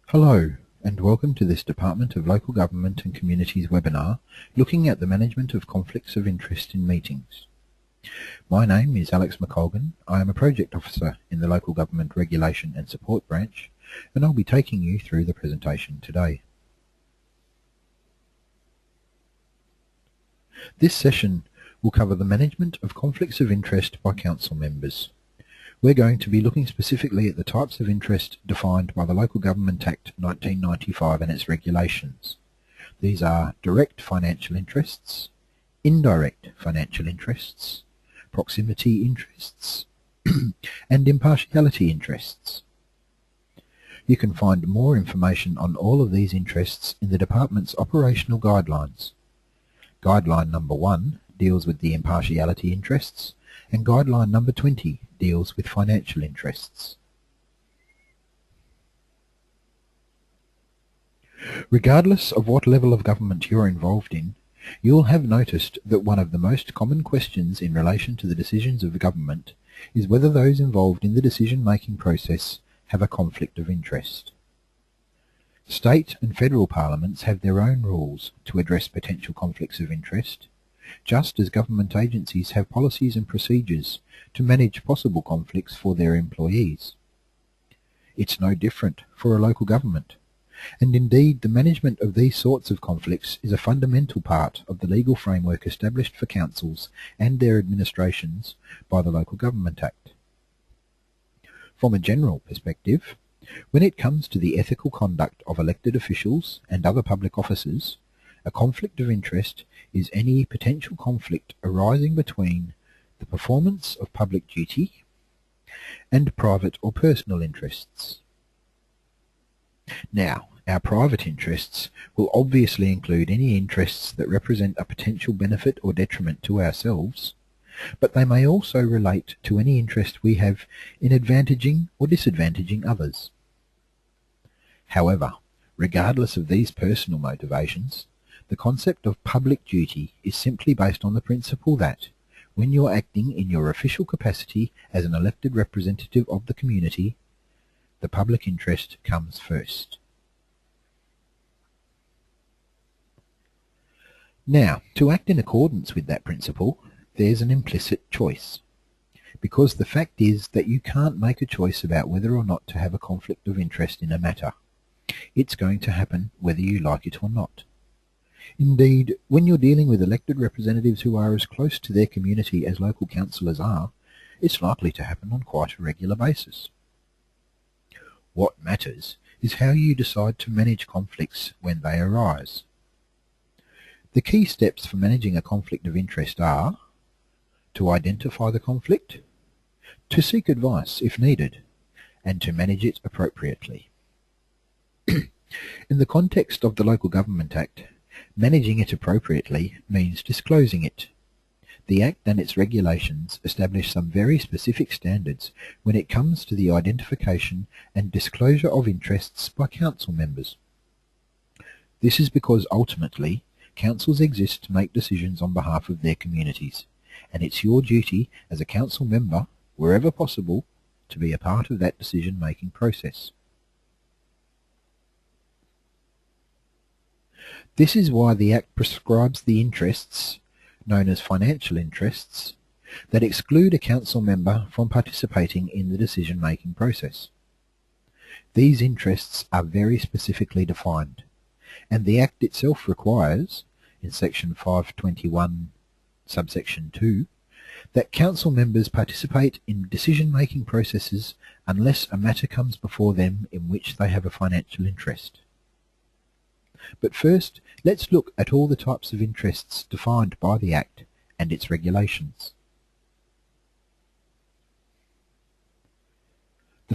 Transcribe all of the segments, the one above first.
Hello, and welcome to this Department of Local Government and Communities webinar looking at the management of conflicts of interest in meetings. My name is Alex McColgan. I am a Project Officer in the Local Government Regulation and Support Branch, and I'll be taking you through the presentation today. This session will cover the management of conflicts of interest by council members. We're going to be looking specifically at the types of interest defined by the Local Government Act 1995 and its regulations. These are direct financial interests, indirect financial interests, proximity interests, and impartiality interests. You can find more information on all of these interests in the Department's operational guidelines. Guideline number 1 deals with the impartiality interests, and Guideline number 20 deals with financial interests. Regardless of what level of government you're involved in, you'll have noticed that one of the most common questions in relation to the decisions of the government is whether those involved in the decision-making process have a conflict of interest. State and federal parliaments have their own rules to address potential conflicts of interest, just as government agencies have policies and procedures to manage possible conflicts for their employees. It's no different for a local government, and indeed the management of these sorts of conflicts is a fundamental part of the legal framework established for councils and their administrations by the Local Government Act. From a general perspective, when it comes to the ethical conduct of elected officials and other public officers, a conflict of interest is any potential conflict arising between the performance of public duty and private or personal interests. Now, our private interests will obviously include any interests that represent a potential benefit or detriment to ourselves, but they may also relate to any interest we have in advantaging or disadvantaging others. However, regardless of these personal motivations, the concept of public duty is simply based on the principle that, when you're acting in your official capacity as an elected representative of the community, the public interest comes first. Now, to act in accordance with that principle, there's an implicit choice, because the fact is that you can't make a choice about whether or not to have a conflict of interest in a matter. It's going to happen whether you like it or not. Indeed, when you're dealing with elected representatives who are as close to their community as local councillors are, it's likely to happen on quite a regular basis. What matters is how you decide to manage conflicts when they arise. The key steps for managing a conflict of interest are to identify the conflict, to seek advice if needed, and to manage it appropriately. In the context of the Local Government Act, managing it appropriately means disclosing it. The Act and its regulations establish some very specific standards when it comes to the identification and disclosure of interests by council members. This is because ultimately, councils exist to make decisions on behalf of their communities, and it's your duty as a council member, wherever possible, to be a part of that decision-making process. This is why the Act prescribes the interests, known as financial interests, that exclude a council member from participating in the decision-making process. These interests are very specifically defined, and the Act itself requires, in Section 521, subsection 2, that council members participate in decision-making processes unless a matter comes before them in which they have a financial interest. But first, let's look at all the types of interests defined by the Act and its regulations. The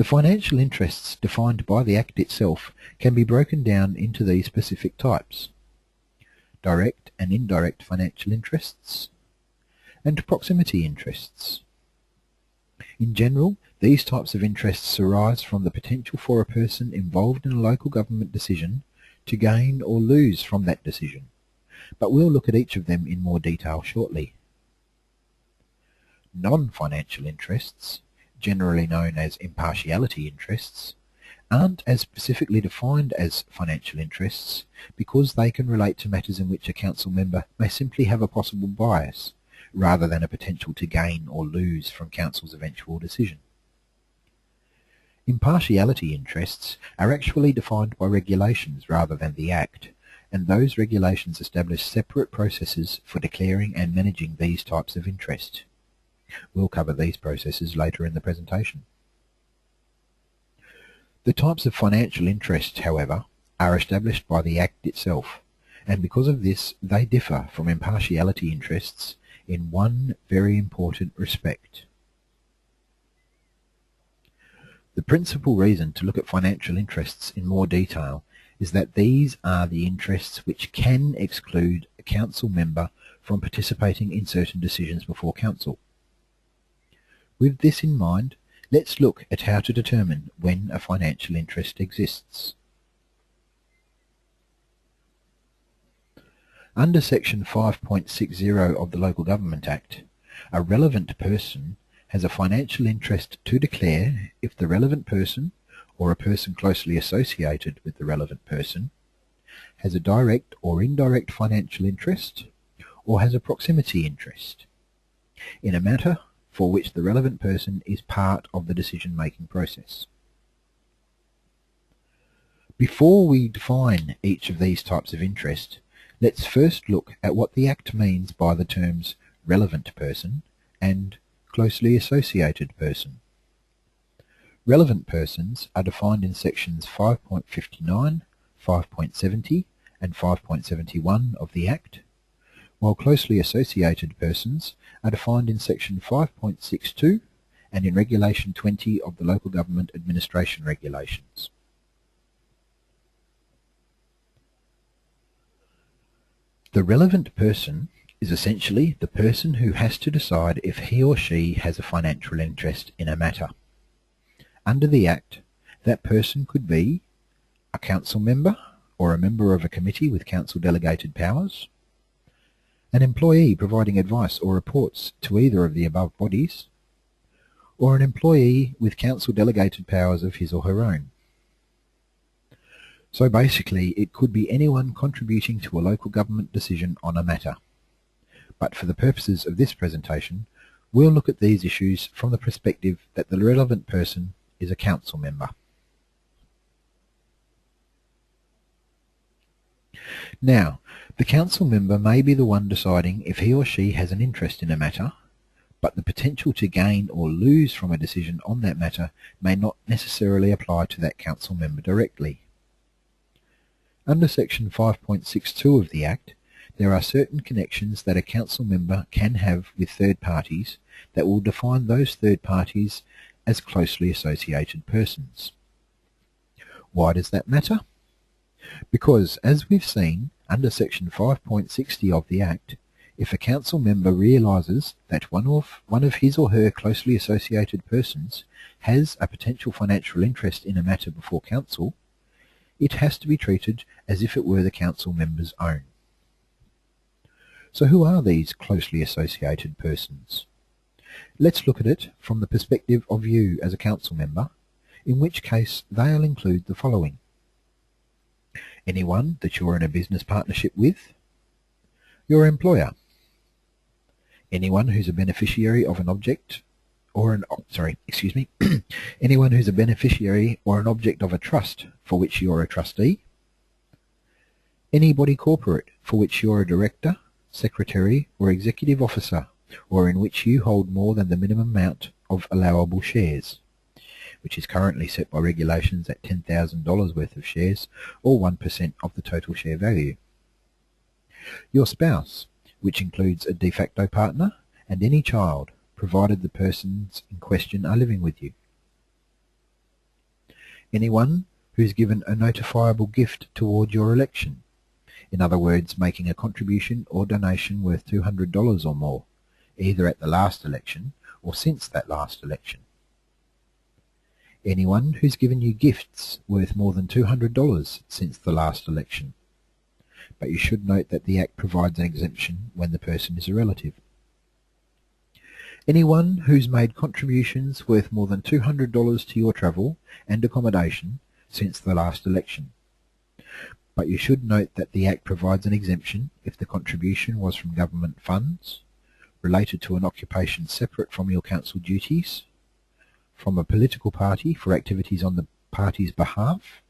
financial interests defined by the Act itself can be broken down into these specific types: direct and indirect financial interests, and proximity interests. In general, these types of interests arise from the potential for a person involved in a local government decision to gain or lose from that decision, but we'll look at each of them in more detail shortly. Non-financial interests generally known as impartiality interests, aren't as specifically defined as financial interests because they can relate to matters in which a council member may simply have a possible bias, rather than a potential to gain or lose from council's eventual decision. Impartiality interests are actually defined by regulations rather than the Act, and those regulations establish separate processes for declaring and managing these types of interest. We'll cover these processes later in the presentation. The types of financial interest, however, are established by the Act itself, and because of this they differ from impartiality interests in one very important respect. The principal reason to look at financial interests in more detail is that these are the interests which can exclude a council member from participating in certain decisions before council. With this in mind, let's look at how to determine when a financial interest exists. Under Section 5.60 of the Local Government Act, a relevant person has a financial interest to declare if the relevant person, or a person closely associated with the relevant person, has a direct or indirect financial interest, or has a proximity interest, in a matter for which the relevant person is part of the decision-making process. Before we define each of these types of interest, let's first look at what the Act means by the terms relevant person and closely associated person. Relevant persons are defined in sections 5.59, 5.70 and 5.71 of the Act, while closely associated persons are defined in section 5.62 and in Regulation 20 of the Local Government Administration Regulations. The relevant person is essentially the person who has to decide if he or she has a financial interest in a matter. Under the Act, that person could be a council member or a member of a committee with council delegated powers, an employee providing advice or reports to either of the above bodies, or an employee with council delegated powers of his or her own. So basically, it could be anyone contributing to a local government decision on a matter. But for the purposes of this presentation, we'll look at these issues from the perspective that the relevant person is a council member. Now, the council member may be the one deciding if he or she has an interest in a matter, but the potential to gain or lose from a decision on that matter may not necessarily apply to that council member directly. Under Section 5.62 of the Act, there are certain connections that a council member can have with third parties that will define those third parties as closely associated persons. Why does that matter? Because, as we've seen, under Section 5.60 of the Act, if a council member realises that one of his or her closely associated persons has a potential financial interest in a matter before council, it has to be treated as if it were the council member's own. So who are these closely associated persons? Let's look at it from the perspective of you as a council member, in which case they'll include the following. Anyone that you're in a business partnership with, your employer, anyone who's a beneficiary of an object or anyone who's a beneficiary or an object of a trust for which you're a trustee, anybody corporate for which you're a director, secretary or executive officer, or in which you hold more than the minimum amount of allowable shares, which is currently set by regulations at $10,000 worth of shares, or 1% of the total share value. Your spouse, which includes a de facto partner and any child, provided the persons in question are living with you. Anyone who's given a notifiable gift toward your election, in other words, making a contribution or donation worth $200 or more, either at the last election or since that last election. Anyone who's given you gifts worth more than $200 since the last election. But you should note that the Act provides an exemption when the person is a relative. Anyone who's made contributions worth more than $200 to your travel and accommodation since the last election. But you should note that the Act provides an exemption if the contribution was from government funds, related to an occupation separate from your council duties, from a political party for activities on the party's behalf,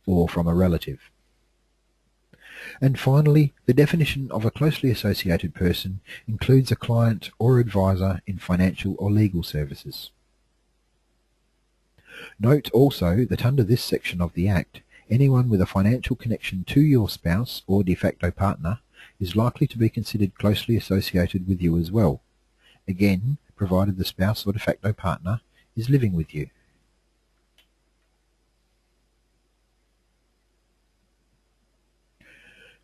or from a relative. And finally, the definition of a closely associated person includes a client or advisor in financial or legal services. Note also that under this section of the Act, anyone with a financial connection to your spouse or de facto partner is likely to be considered closely associated with you as well, again, provided the spouse or de facto partner is living with you.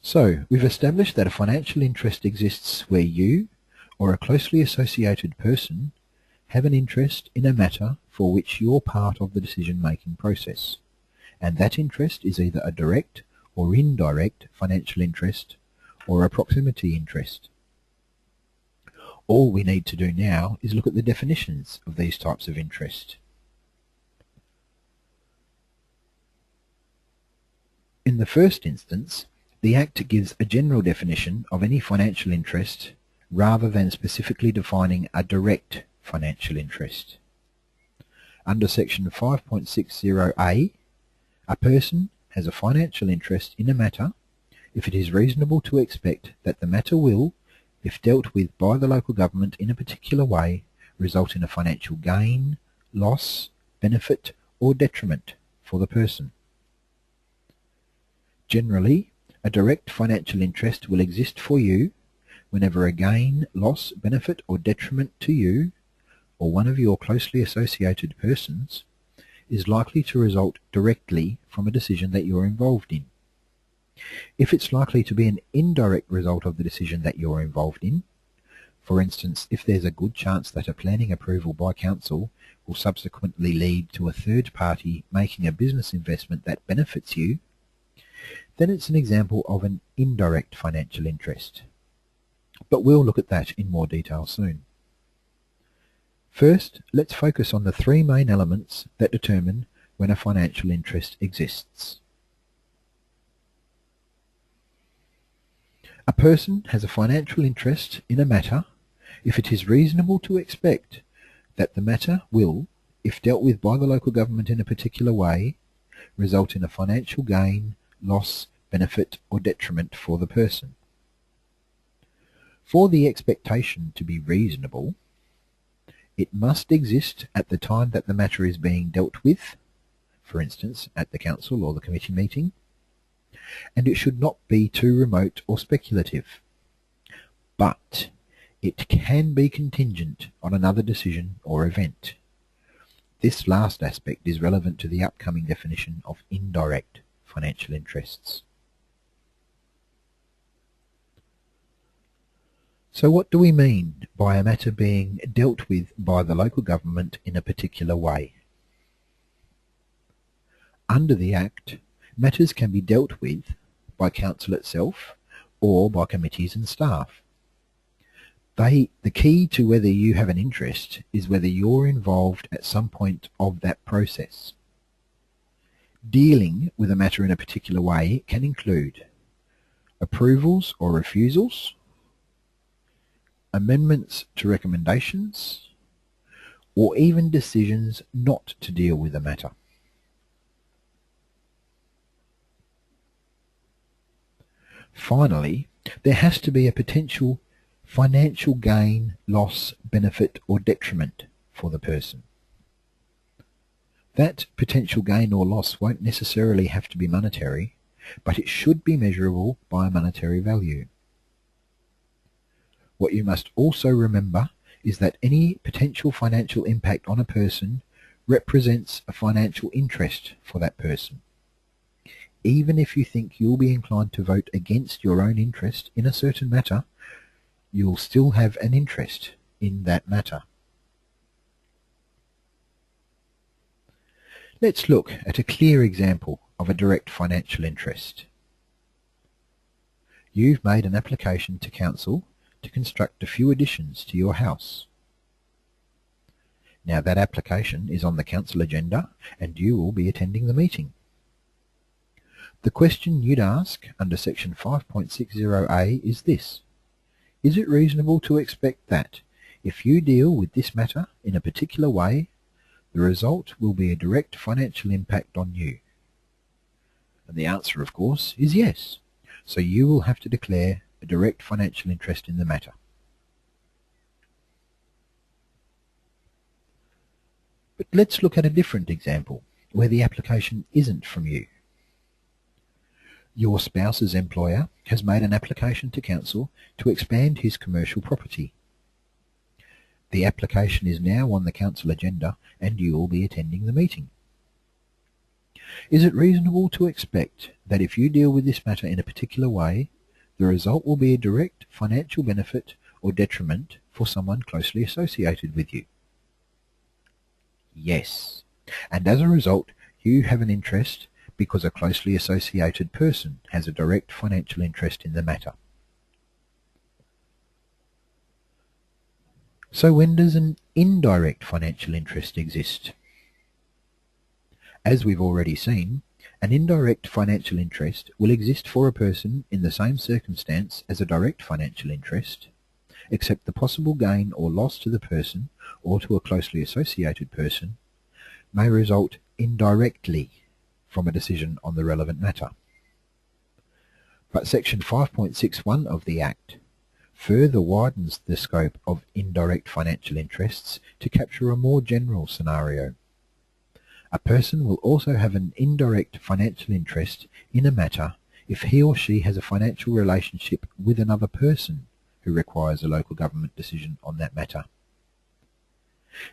So, we've established that a financial interest exists where you, or a closely associated person, have an interest in a matter for which you're part of the decision-making process, and that interest is either a direct or indirect financial interest or a proximity interest. All we need to do now is look at the definitions of these types of interest. In the first instance, the Act gives a general definition of any financial interest rather than specifically defining a direct financial interest. Under section 5.60a, a person has a financial interest in a matter if it is reasonable to expect that the matter will, if dealt with by the local government in a particular way, result in a financial gain, loss, benefit, or detriment for the person. Generally, a direct financial interest will exist for you whenever a gain, loss, benefit, or detriment to you or one of your closely associated persons is likely to result directly from a decision that you're involved in. If it's likely to be an indirect result of the decision that you're involved in, for instance, if there's a good chance that a planning approval by council will subsequently lead to a third party making a business investment that benefits you, then it's an example of an indirect financial interest. But we'll look at that in more detail soon. First, let's focus on the three main elements that determine when a financial interest exists. A person has a financial interest in a matter if it is reasonable to expect that the matter will, if dealt with by the local government in a particular way, result in a financial gain, loss, benefit, or detriment for the person. For the expectation to be reasonable, it must exist at the time that the matter is being dealt with, for instance, at the council or the committee meeting, and it should not be too remote or speculative. But it can be contingent on another decision or event. This last aspect is relevant to the upcoming definition of indirect financial interests. So what do we mean by a matter being dealt with by the local government in a particular way? Under the Act, matters can be dealt with by council itself or by committees and staff. The key to whether you have an interest is whether you're involved at some point of that process. Dealing with a matter in a particular way can include approvals or refusals, amendments to recommendations, or even decisions not to deal with a matter. Finally, there has to be a potential financial gain, loss, benefit, or detriment for the person. That potential gain or loss won't necessarily have to be monetary, but it should be measurable by a monetary value. What you must also remember is that any potential financial impact on a person represents a financial interest for that person. Even if you think you'll be inclined to vote against your own interest in a certain matter, you'll still have an interest in that matter. Let's look at a clear example of a direct financial interest. You've made an application to council to construct a few additions to your house. Now that application is on the council agenda and you will be attending the meeting. The question you'd ask under section 5.60A is this: is it reasonable to expect that if you deal with this matter in a particular way, the result will be a direct financial impact on you? And the answer, of course, is yes. So you will have to declare a direct financial interest in the matter. But let's look at a different example where the application isn't from you. Your spouse's employer has made an application to council to expand his commercial property. The application is now on the council agenda and you will be attending the meeting. Is it reasonable to expect that if you deal with this matter in a particular way, the result will be a direct financial benefit or detriment for someone closely associated with you? Yes. And as a result, you have an interest because a closely associated person has a direct financial interest in the matter. So when does an indirect financial interest exist? As we've already seen, an indirect financial interest will exist for a person in the same circumstance as a direct financial interest, except the possible gain or loss to the person or to a closely associated person may result indirectly from a decision on the relevant matter. But section 5.61 of the Act further widens the scope of indirect financial interests to capture a more general scenario. A person will also have an indirect financial interest in a matter if he or she has a financial relationship with another person who requires a local government decision on that matter.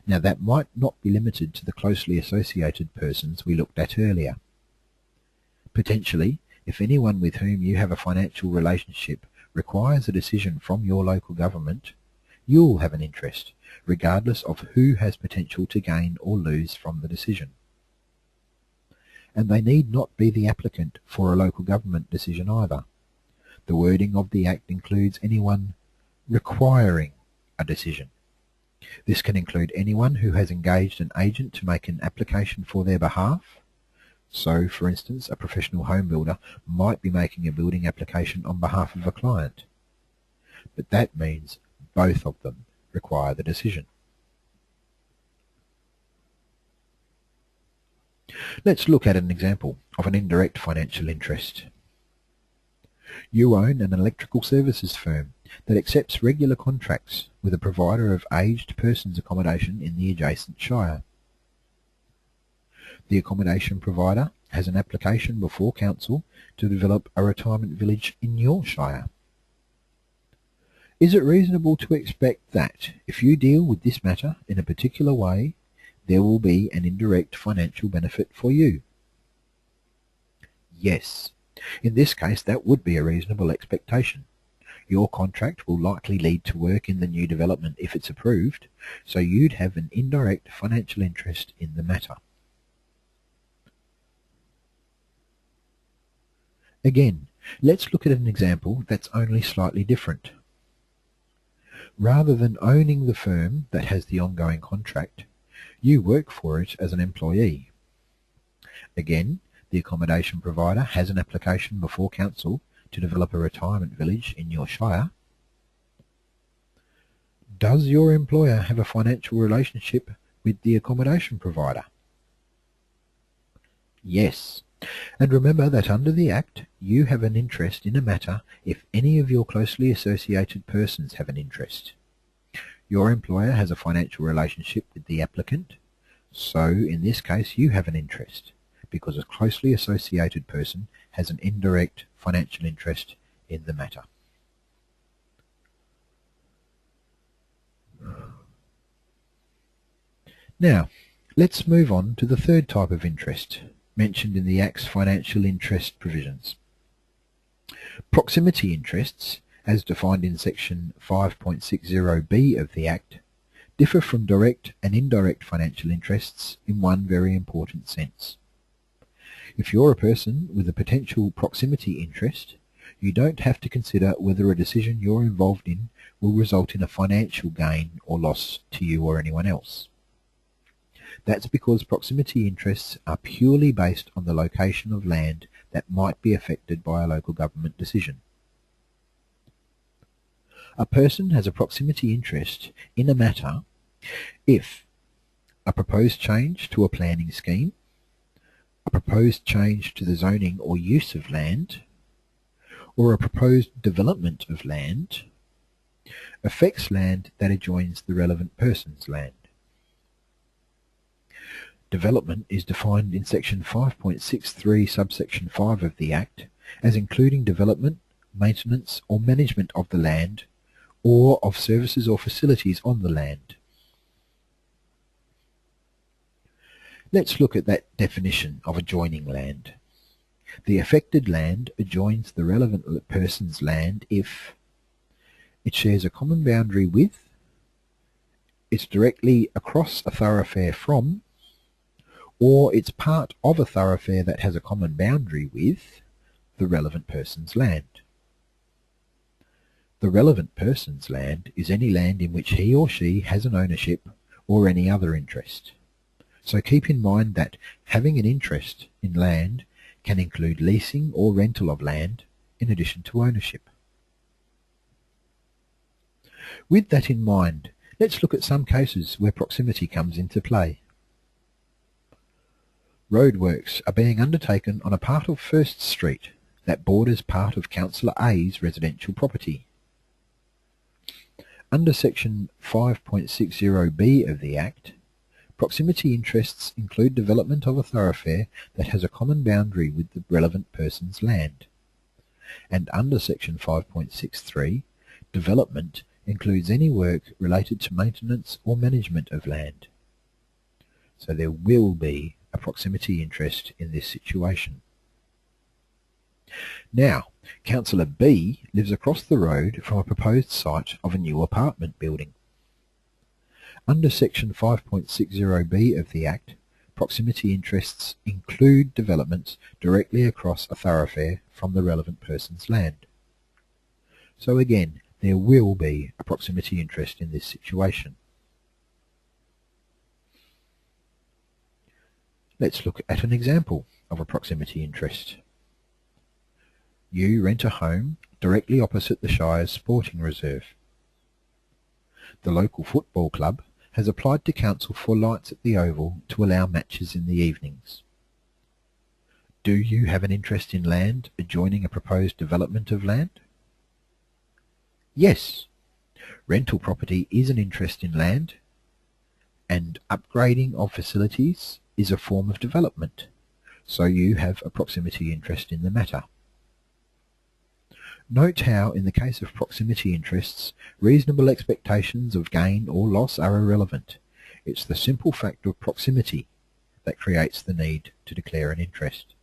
Now that might not be limited to the closely associated persons we looked at earlier. Potentially, if anyone with whom you have a financial relationship requires a decision from your local government, you'll have an interest, regardless of who has potential to gain or lose from the decision. And they need not be the applicant for a local government decision either. The wording of the Act includes anyone requiring a decision. This can include anyone who has engaged an agent to make an application for their behalf. So, for instance, a professional home builder might be making a building application on behalf of a client. But that means both of them require the decision. Let's look at an example of an indirect financial interest. You own an electrical services firm that accepts regular contracts with a provider of aged persons accommodation in the adjacent shire. The accommodation provider has an application before council to develop a retirement village in your shire. Is it reasonable to expect that if you deal with this matter in a particular way, there will be an indirect financial benefit for you? Yes. In this case, that would be a reasonable expectation. Your contract will likely lead to work in the new development if it's approved, so you'd have an indirect financial interest in the matter. Again, let's look at an example that's only slightly different. Rather than owning the firm that has the ongoing contract, you work for it as an employee. Again, the accommodation provider has an application before council to develop a retirement village in your shire. Does your employer have a financial relationship with the accommodation provider? Yes. And remember that under the Act, you have an interest in a matter if any of your closely associated persons have an interest. Your employer has a financial relationship with the applicant, so in this case you have an interest, because a closely associated person has an indirect financial interest in the matter. Now, let's move on to the third type of interest mentioned in the Act's financial interest provisions. Proximity interests, as defined in section 5.60b of the Act, differ from direct and indirect financial interests in one very important sense. If you're a person with a potential proximity interest, you don't have to consider whether a decision you're involved in will result in a financial gain or loss to you or anyone else. That's because proximity interests are purely based on the location of land that might be affected by a local government decision. A person has a proximity interest in a matter if a proposed change to a planning scheme, a proposed change to the zoning or use of land, or a proposed development of land affects land that adjoins the relevant person's land. Development is defined in section 5.63 subsection 5 of the Act as including development, maintenance or management of the land or of services or facilities on the land. Let's look at that definition of adjoining land. The affected land adjoins the relevant person's land if it shares a common boundary with, it's directly across a thoroughfare from, or it's part of a thoroughfare that has a common boundary with the relevant person's land. The relevant person's land is any land in which he or she has an ownership or any other interest. So keep in mind that having an interest in land can include leasing or rental of land in addition to ownership. With that in mind, let's look at some cases where proximity comes into play. Roadworks are being undertaken on a part of First Street that borders part of Councillor A's residential property. Under section 5.60b of the Act, proximity interests include development of a thoroughfare that has a common boundary with the relevant person's land. And under section 5.63, development includes any work related to maintenance or management of land. So there will be a proximity interest in this situation. Now, Councillor B lives across the road from a proposed site of a new apartment building. Under section 5.60b of the Act, proximity interests include developments directly across a thoroughfare from the relevant person's land. So again, there will be a proximity interest in this situation. Let's look at an example of a proximity interest. You rent a home directly opposite the Shire's sporting reserve. The local football club has applied to council for lights at the Oval to allow matches in the evenings. Do you have an interest in land adjoining a proposed development of land? Yes, rental property is an interest in land, and upgrading of facilities is a form of development, so you have a proximity interest in the matter. Note how, in the case of proximity interests, reasonable expectations of gain or loss are irrelevant. It's the simple fact of proximity that creates the need to declare an interest.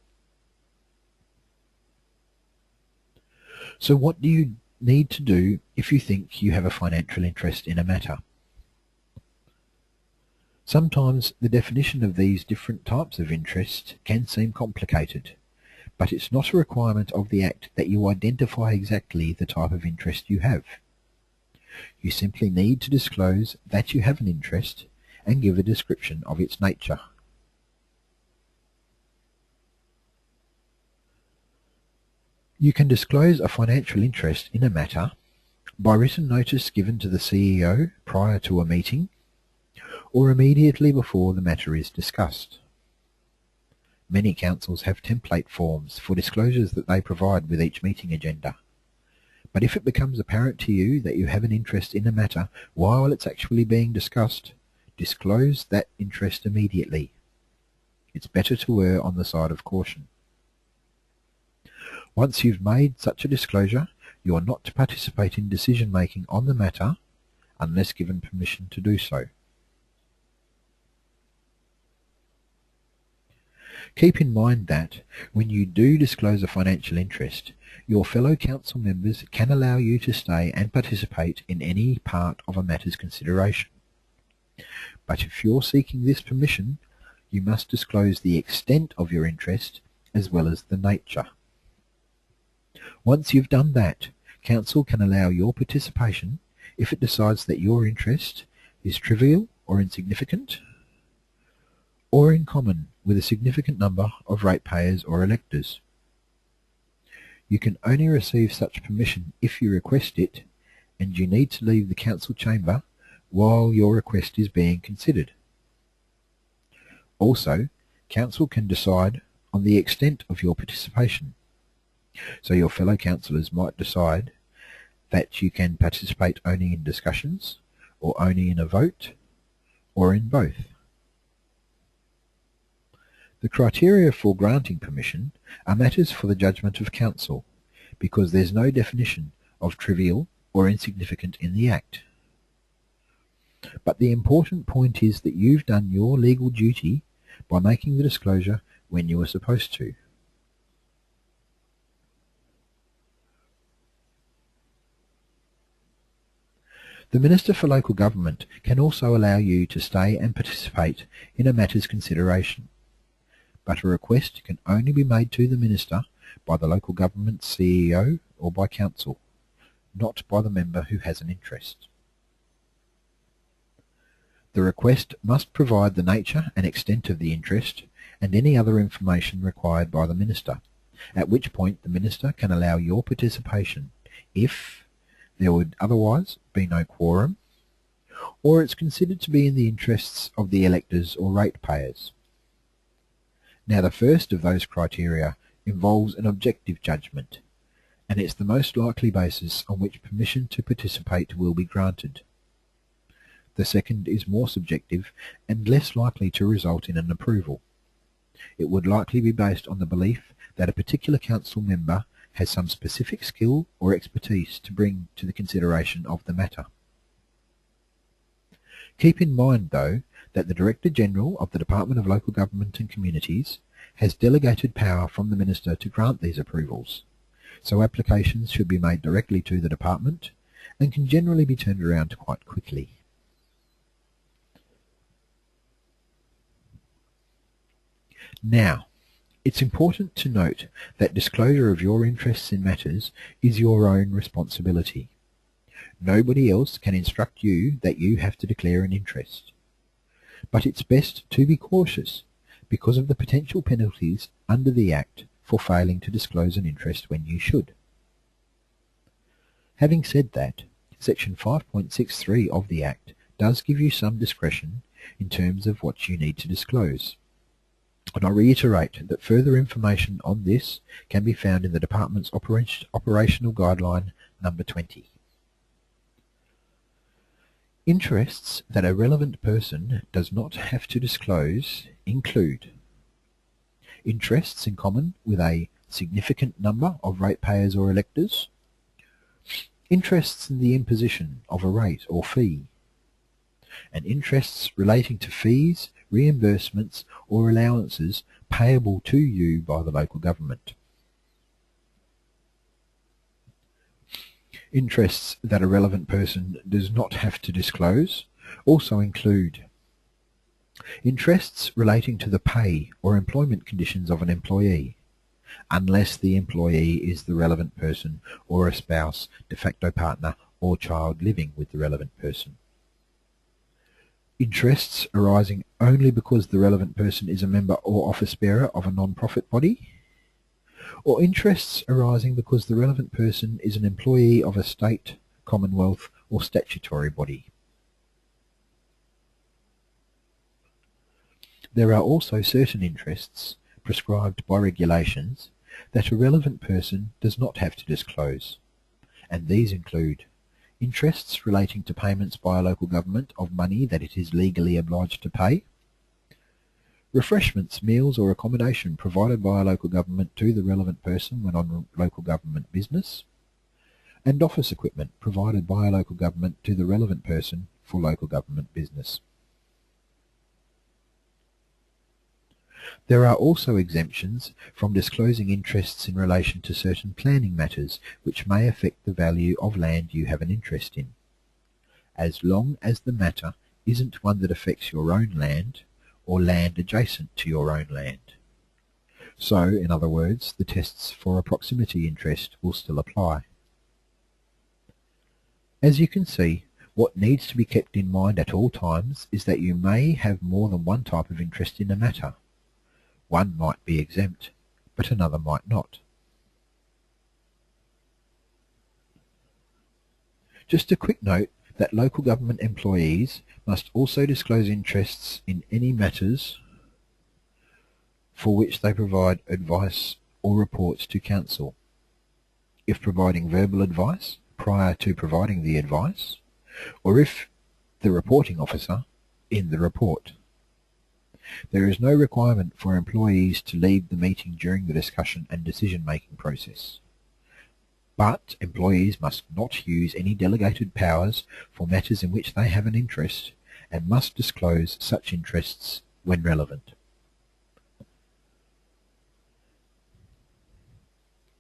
So what do you need to do if you think you have a financial interest in a matter? Sometimes the definition of these different types of interest can seem complicated, but it's not a requirement of the Act that you identify exactly the type of interest you have. You simply need to disclose that you have an interest and give a description of its nature. You can disclose a financial interest in a matter by written notice given to the CEO prior to a meeting or immediately before the matter is discussed. Many councils have template forms for disclosures that they provide with each meeting agenda. But if it becomes apparent to you that you have an interest in a matter while it's actually being discussed, disclose that interest immediately. It's better to err on the side of caution. Once you've made such a disclosure, you are not to participate in decision-making on the matter unless given permission to do so. Keep in mind that, when you do disclose a financial interest, your fellow council members can allow you to stay and participate in any part of a matter's consideration. But if you're seeking this permission, you must disclose the extent of your interest as well as the nature. Once you've done that, council can allow your participation if it decides that your interest is trivial or insignificant, or in common with a significant number of ratepayers or electors. You can only receive such permission if you request it, and you need to leave the council chamber while your request is being considered. Also, council can decide on the extent of your participation. So your fellow councillors might decide that you can participate only in discussions, or only in a vote, or in both. The criteria for granting permission are matters for the judgment of council, because there's no definition of trivial or insignificant in the Act. But the important point is that you've done your legal duty by making the disclosure when you were supposed to. The Minister for Local Government can also allow you to stay and participate in a matter's consideration, but a request can only be made to the Minister by the local government CEO or by Council, not by the member who has an interest. The request must provide the nature and extent of the interest and any other information required by the Minister, at which point the Minister can allow your participation if there would otherwise be no quorum, or it's considered to be in the interests of the electors or ratepayers. Now, the first of those criteria involves an objective judgment, and it's the most likely basis on which permission to participate will be granted. The second is more subjective and less likely to result in an approval. It would likely be based on the belief that a particular council member has some specific skill or expertise to bring to the consideration of the matter. Keep in mind, though, that the Director-General of the Department of Local Government and Communities has delegated power from the Minister to grant these approvals, so applications should be made directly to the Department and can generally be turned around quite quickly. Now, it's important to note that disclosure of your interests in matters is your own responsibility. Nobody else can instruct you that you have to declare an interest. But it's best to be cautious because of the potential penalties under the Act for failing to disclose an interest when you should. Having said that, Section 5.63 of the Act does give you some discretion in terms of what you need to disclose. And I reiterate that further information on this can be found in the Department's Operational Guideline number 20. Interests that a relevant person does not have to disclose include interests in common with a significant number of ratepayers or electors, interests in the imposition of a rate or fee, and interests relating to fees, reimbursements or allowances payable to you by the local government. Interests that a relevant person does not have to disclose also include interests relating to the pay or employment conditions of an employee, unless the employee is the relevant person or a spouse, de facto partner or child living with the relevant person. Interests arising only because the relevant person is a member or office bearer of a non-profit body, or interests arising because the relevant person is an employee of a state, commonwealth or statutory body. There are also certain interests prescribed by regulations that a relevant person does not have to disclose, and these include interests relating to payments by a local government of money that it is legally obliged to pay, refreshments, meals or accommodation provided by a local government to the relevant person when on local government business, and office equipment provided by a local government to the relevant person for local government business. There are also exemptions from disclosing interests in relation to certain planning matters which may affect the value of land you have an interest in, as long as the matter isn't one that affects your own land or land adjacent to your own land. So, in other words, the tests for a proximity interest will still apply. As you can see, What needs to be kept in mind at all times is that you may have more than one type of interest in a matter. One might be exempt, but another might not. Just a quick note that local government employees must also disclose interests in any matters for which they provide advice or reports to Council. If providing verbal advice prior to providing the advice, or if the reporting officer in the report. There is no requirement for employees to leave the meeting during the discussion and decision-making process. But employees must not use any delegated powers for matters in which they have an interest and must disclose such interests when relevant.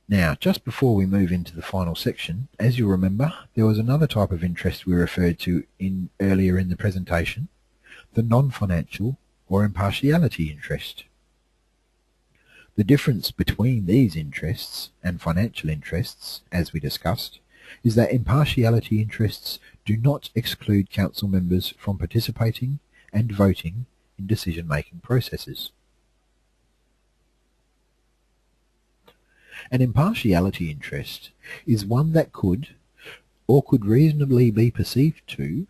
Now, just before we move into the final section, as you'll remember, there was another type of interest we referred to earlier in the presentation, the non-financial or impartiality interest. The difference between these interests and financial interests, as we discussed, is that impartiality interests do not exclude council members from participating and voting in decision-making processes. An impartiality interest is one that could, or could reasonably be perceived to,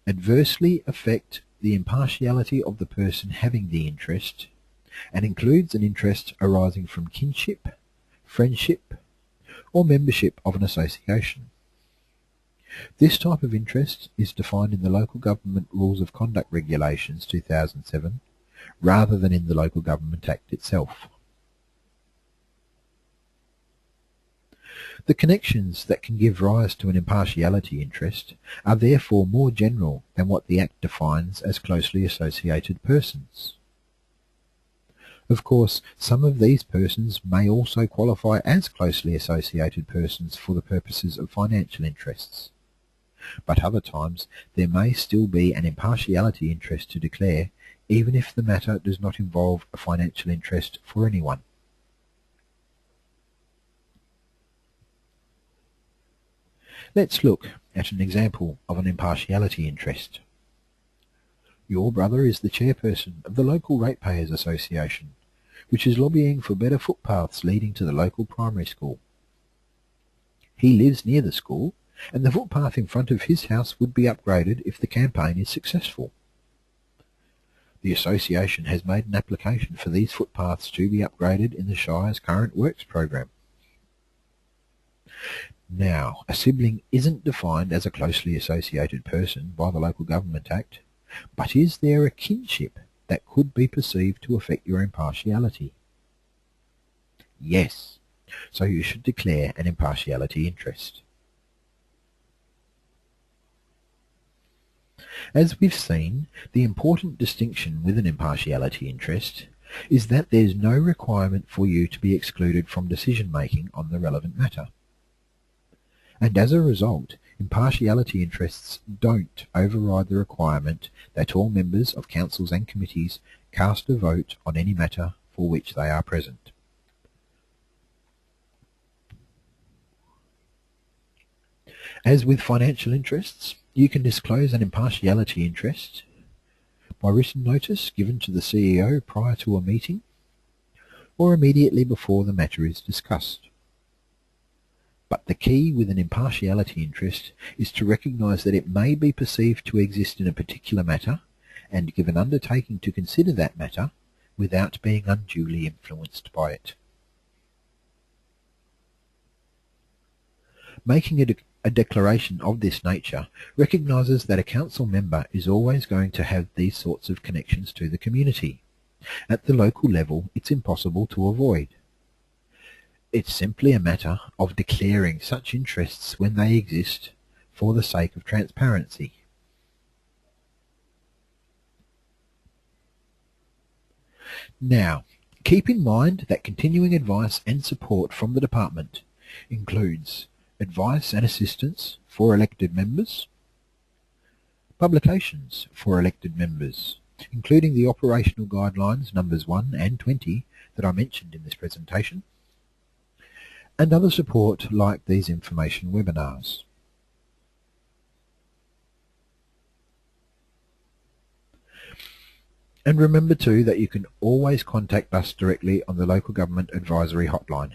adversely affect the impartiality of the person having the interest, and includes an interest arising from kinship, friendship, or membership of an association. This type of interest is defined in the Local Government Rules of Conduct Regulations 2007, rather than in the Local Government Act itself. The connections that can give rise to an impartiality interest are therefore more general than what the Act defines as closely associated persons. Of course, some of these persons may also qualify as closely associated persons for the purposes of financial interests, but other times there may still be an impartiality interest to declare, even if the matter does not involve a financial interest for anyone. Let's look at an example of an impartiality interest. Your brother is the chairperson of the local Ratepayers Association, which is lobbying for better footpaths leading to the local primary school. He lives near the school, and the footpath in front of his house would be upgraded if the campaign is successful. The association has made an application for these footpaths to be upgraded in the Shire's current works program. Now, a sibling isn't defined as a closely associated person by the Local Government Act, but is there a kinship that could be perceived to affect your impartiality? Yes, so you should declare an impartiality interest. As we've seen, the important distinction with an impartiality interest is that there's no requirement for you to be excluded from decision-making on the relevant matter. And as a result, impartiality interests don't override the requirement that all members of councils and committees cast a vote on any matter for which they are present. As with financial interests, you can disclose an impartiality interest by written notice given to the CEO prior to a meeting or immediately before the matter is discussed. But the key with an impartiality interest is to recognise that it may be perceived to exist in a particular matter and give an undertaking to consider that matter without being unduly influenced by it. Making a declaration of this nature recognises that a council member is always going to have these sorts of connections to the community. At the local level, it's impossible to avoid. It's simply a matter of declaring such interests when they exist for the sake of transparency. Now, keep in mind that continuing advice and support from the department includes advice and assistance for elected members, publications for elected members, including the operational guidelines numbers 1 and 20 that I mentioned in this presentation, and other support like these information webinars. And remember too that you can always contact us directly on the Local Government Advisory Hotline.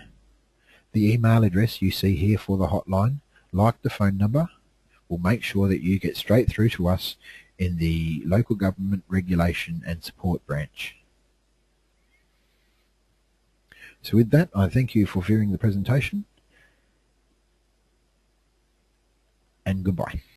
The email address you see here for the hotline, like the phone number, will make sure that you get straight through to us in the Local Government Regulation and Support branch. So with that, I thank you for viewing the presentation, and goodbye.